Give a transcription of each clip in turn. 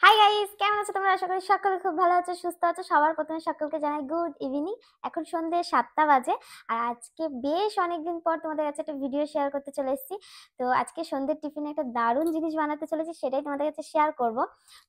Hi guys, কেমন আছো তোমরা? আশা করি সকলে খুব ভালো আছো, সুস্থ আছো। সবার প্রথমে সকলকে জানাই গুড ইভিনিং। এখন সন্ধ্যে ৭টা বাজে। আর আজকে বেশ অনেকদিন পর তোমাদের কাছে একটা ভিডিও শেয়ার করতে চলে এসেছি। তো আজকে সন্ধ্যের টিফিনে একটা দারুণ জিনিস বানাতে চলেছি, সেটাই তোমাদের কাছে শেয়ার করব।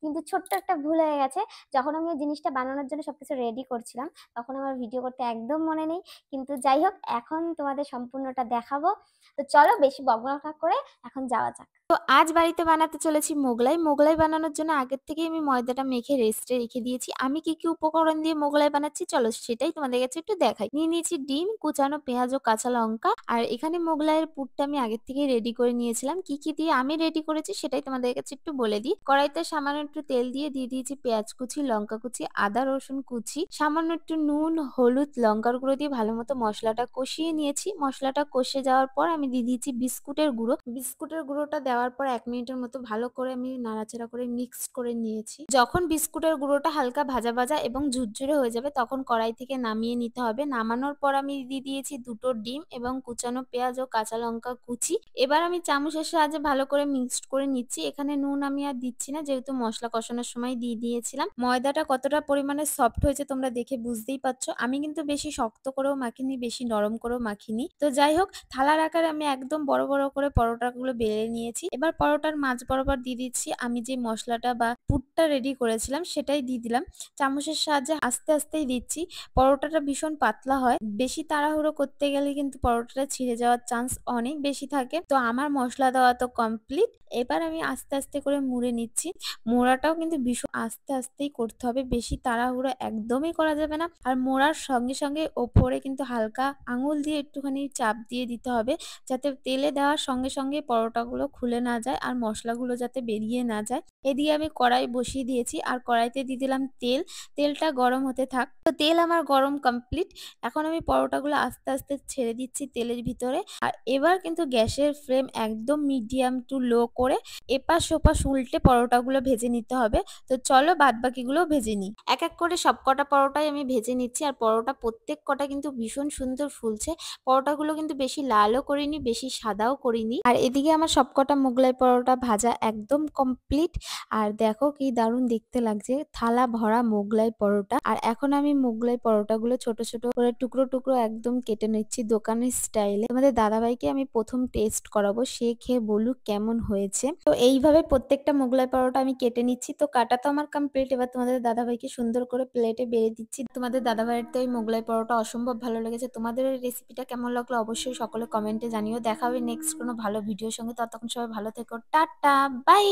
কিন্তু ছোট্ট একটা ভুল হয়ে গেছে। যখন আমি ওই জিনিসটা বানানোর জন্য সবকিছু রেডি করছিলাম, তখন আমার ভিডিও করতে একদম মনে নেই। কিন্তু যাই হোক, এখন তোমাদের সম্পূর্ণটা দেখাবো। তো চলো বেশি বকবক না করে এখন যাওয়া যাক। তো আজ বাড়িতে বানাতে চলেছি মোগলাই। মোগলাই বানানোর জন্য আগের থেকেই আমি ময়দাটা মেখে রেস্টে রেখে দিয়েছি। আমি কি উপকরণ দিয়ে মোগলাই বানাচ্ছি চলো সেটাই তোমাদের কাছে একটু দেখাই। নিয়ে নিয়েছি ডিম, কুচানো পেঁয়াজ ও কাঁচা লঙ্কা। আর এখানে মোগলাইয়ের পুরটা আমি আগের থেকেই রেডি করে নিয়েছিলাম। কি দিয়ে আমি রেডি করেছি সেটাই তোমাদের কাছে একটু বলে দিই। কড়াইতে সামান্য একটু তেল দিয়ে দিয়েছি পেঁয়াজ কুচি, লঙ্কা কুচি, আদা রসুন কুচি, সামান্য একটু নুন, হলুদ, লঙ্কার গুঁড়ো দিয়ে ভালো মতো মশলাটা কষিয়ে নিয়েছি। মশলাটা কষে যাওয়ার পর আমি দিয়ে দিয়েছি বিস্কুটের গুঁড়ো। বিস্কুটের গুঁড়োটা দেওয়ার পর ১ মিনিটের মতো ভালো করে আমি নাড়াচাড়া করে মিক্সড করে নিয়েছি। যখন বিস্কুটের গুঁড়োটা হালকা ভাজা ভাজা এবং ঝুরঝুরে হয়ে যাবে তখন কড়াই থেকে নামিয়ে নিতে হবে। নামানোর পর আমি দিয়ে দিয়েছি ২টো ডিম এবং কুচানো পেঁয়াজ ও কাঁচা লঙ্কা কুচি। এবার আমি চামচের সাহায্যে ভালো করে মিক্সড করে নিচ্ছি। এখানে নুন আমি আর দিচ্ছি না, যেহেতু মশলা কষানোর সময় দিয়ে দিয়েছিলাম। ময়দাটা কতটা পরিমাণে সফট হয়েছে তোমরা দেখে বুঝতেই পারছো। আমি কিন্তু বেশি শক্ত করেও মাখিনি, বেশি নরম করেও মাখিনি। তো যাই হোক, থালার আকারে আমি একদম বড় বড় করে পরোটাগুলো বেলে নিয়েছি। এবার পরোটার মাঝ বরাবর দিয়ে দিচ্ছি আমি যে মশলাটা বা পুরটা রেডি করেছিলাম সেটাই দিয়ে দিলাম। চামচের সাহায্যে আস্তে আস্তেই দিচ্ছি। পরোটাটা ভীষণ পাতলা হয়, বেশি তাড়াহুড়ো করতে গেলে কিন্তু পরোটাটা ছিঁড়ে যাওয়ার চান্স অনেক বেশি থাকে। তো আমার মশলা দেওয়া তো কমপ্লিট। এবার আমি আস্তে আস্তে করে মুড়ে নিচ্ছি। মোড়াটাও কিন্তু ভীষণ আস্তে আস্তেই করতে হবে, বেশি তাড়াহুড়ো একদমই করা যাবে না। আর মোড়ার সঙ্গে সঙ্গে ওপরে কিন্তু হালকা আঙুল দিয়ে একটুখানি চাপ দিয়ে দিতে হবে, যাতে তেলে দেওয়ার সঙ্গে সঙ্গে পরোটাগুলো খুলে না যায় আর মশলাগুলো যাতে বেরিয়ে না যায়। এদিকে আমি কড়াই বসিয়ে দিয়েছি আর কড়াইতে দিয়ে দিলাম তেল। তেলটা গরম হতে থাক। তো তেল আমার গরম কমপ্লিট। এখন আমি পরোটাগুলো আস্তে আস্তে ছেড়ে দিচ্ছি তেলের ভিতরে। আর এবার কিন্তু গ্যাসের ফ্লেম একদম মিডিয়াম টু লো করে এপাশ ওপাশ উল্টে পরোটাগুলো ভেজে নিতে হবে। তো চলো বাদবাকিগুলো ভেজে নিই। এক এক করে সবকটা পরোটাই আমি ভেজে নিচ্ছি। আর পরোটা প্রত্যেক কটা কিন্তু ভীষণ সুন্দর ফুলছে। পরোটাগুলো কিন্তু বেশি লালও করিনি, বেশি সাদাও করিনি। আর এদিকে আমার সবকটা মোগলাই পরোটা ভাজা একদম কমপ্লিট। আর দেখো কি দারুণ দেখতে লাগছে, থালা ভরা মোগলাই পরোটা। আর এখন আমি মোগলাই পরোটাগুলো ছোট ছোট করে টুকরো টুকরো একদম কেটে নিচ্ছি দোকানের স্টাইলে। তোমাদের দাদাভাইকে আমি প্রথম টেস্ট করাবো, সে খেয়ে বলুক কেমন হয়েছে। তো এইভাবে প্রত্যেকটা মোগলাই পরোটা আমি কেটে নিচ্ছি। তো কাটা তো আমার কমপ্লিট। এবার তোমাদের দাদাভাইকে সুন্দর করে প্লেটে বেড়ে দিচ্ছি। তোমাদের দাদাভাইয়ের তো এই মোগলাই পরোটা অসম্ভব ভালো লেগেছে। তোমাদের এই রেসিপিটা কেমন লাগলো অবশ্যই সকলে কমেন্টে জানিও। দেখা হবে নেক্সট কোনো ভালো ভিডিওর সঙ্গে। ততক্ষণ সবাই ভালো থেকো, টাটা, বাই।